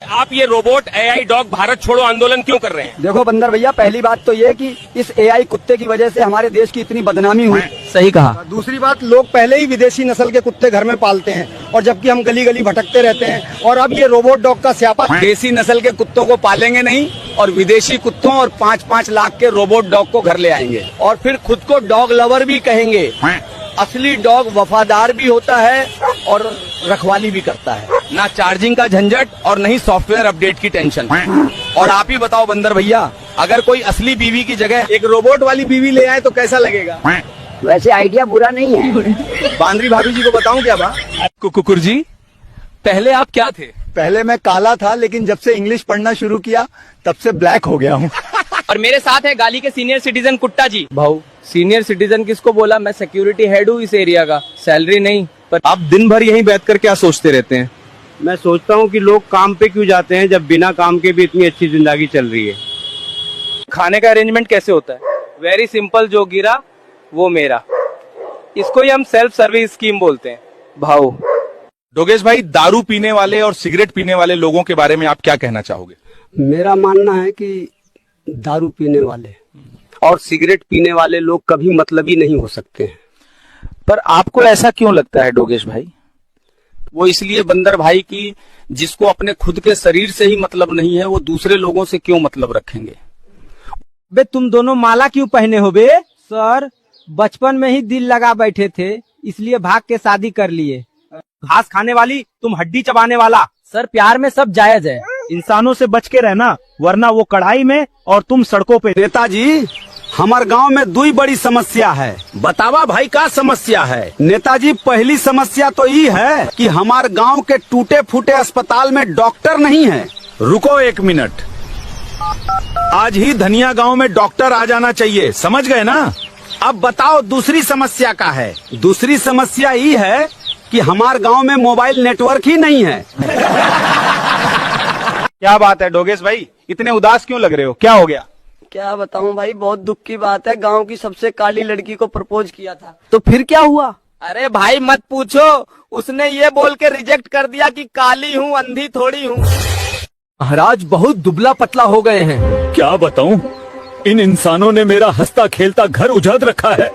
आप ये robot AI dog Bharat छोड़ो आंदोलन क्यों कर रहे हैं? देखो बंदर भैया, पहली बात तो ये कि इस एआई कुत्ते की वजह से हमारे देश की इतनी बदनामी हुई। सही कहा। दूसरी बात, लोग पहले ही विदेशी नस्ल के कुत्ते घर में पालते हैं और जबकि हम गली गली भटकते रहते हैं, और अब ये रोबोट डॉग का स्यापा। देसी नस्ल के कुत्तों को पालेंगे नहीं और विदेशी कुत्तों और 5-5 लाख के रोबोट डॉग को घर ले आएंगे और फिर खुद को डॉग लवर भी कहेंगे। असली डॉग वफादार भी होता है और रखवाली भी करता है, ना चार्जिंग का झंझट और नहीं सॉफ्टवेयर अपडेट की टेंशन। और आप ही बताओ बंदर भैया, अगर कोई असली बीवी की जगह एक रोबोट वाली बीवी ले आए तो कैसा लगेगा? वैसे आइडिया बुरा नहीं है। बांद्री भाभी जी को बताऊं क्या बात? कुकुर जी, पहले आप क्या थे? पहले मैं काला था, लेकिन जब से इंग्लिश पढ़ना शुरू किया तब से ब्लैक हो गया हूँ। और मेरे साथ है गाली के सीनियर सिटीजन कुट्टा जी। भाऊ, सीनियर सिटीजन किसको बोला? मैं सिक्योरिटी हेड हूँ इस एरिया का, सैलरी नहीं। पर आप दिन भर यहीं बैठकर क्या सोचते रहते हैं? मैं सोचता हूँ कि लोग काम पे क्यों जाते हैं जब बिना काम के भी इतनी अच्छी जिंदगी चल रही है। खाने का अरेंजमेंट कैसे होता है? वेरी सिंपल, जो गिरा वो मेरा। इसको ही हम सेल्फ सर्विस स्कीम बोलते हैं। भाऊ, डोगेश भाई, दारू पीने वाले और सिगरेट पीने वाले लोगों के बारे में आप क्या कहना चाहोगे? मेरा मानना है कि दारू पीने वाले और सिगरेट पीने वाले लोग कभी मतलबी नहीं हो सकते हैं। पर आपको ऐसा क्यों लगता है डोगेश भाई? वो इसलिए बंदर भाई की जिसको अपने खुद के शरीर से ही मतलब नहीं है, वो दूसरे लोगों से क्यों मतलब रखेंगे? बे तुम दोनों माला क्यों पहने हो बे? सर, बचपन में ही दिल लगा बैठे थे, इसलिए भाग के शादी कर लिए। घास खाने वाली, तुम हड्डी चबाने वाला। सर, प्यार में सब जायज है। इंसानों से बच के रहना, वरना वो कढ़ाई में और तुम सड़कों पे। नेताजी, हमार गांव में दुई बड़ी समस्या है। बतावा भाई, का समस्या है? नेताजी, पहली समस्या तो ये है कि हमार गांव के टूटे फूटे अस्पताल में डॉक्टर नहीं है। रुको 1 मिनट, आज ही धनिया गांव में डॉक्टर आ जाना चाहिए, समझ गए ना? अब बताओ दूसरी समस्या का है। दूसरी समस्या ये है कि हमार गांव में मोबाइल नेटवर्क ही नहीं है। क्या बात है डोगेश भाई, इतने उदास क्यों लग रहे हो? क्या हो गया? क्या बताऊं भाई, बहुत दुख की बात है। गांव की सबसे काली लड़की को प्रपोज किया था। तो फिर क्या हुआ? अरे भाई मत पूछो, उसने ये बोल के रिजेक्ट कर दिया कि काली हूँ, अंधी थोड़ी हूँ। महाराज बहुत दुबला पतला हो गए हैं। क्या बताऊं, इन इंसानों ने मेरा हंसता खेलता घर उजाड़ रखा है।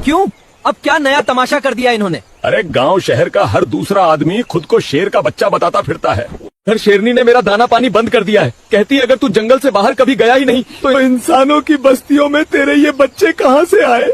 क्यों? अब क्या नया तमाशा कर दिया इन्होंने? अरे गांव शहर का हर दूसरा आदमी खुद को शेर का बच्चा बताता फिरता है। हर शेरनी ने मेरा दाना पानी बंद कर दिया है। कहती है अगर तू जंगल से बाहर कभी गया ही नहीं तो इंसानों की बस्तियों में तेरे ये बच्चे कहाँ से आए?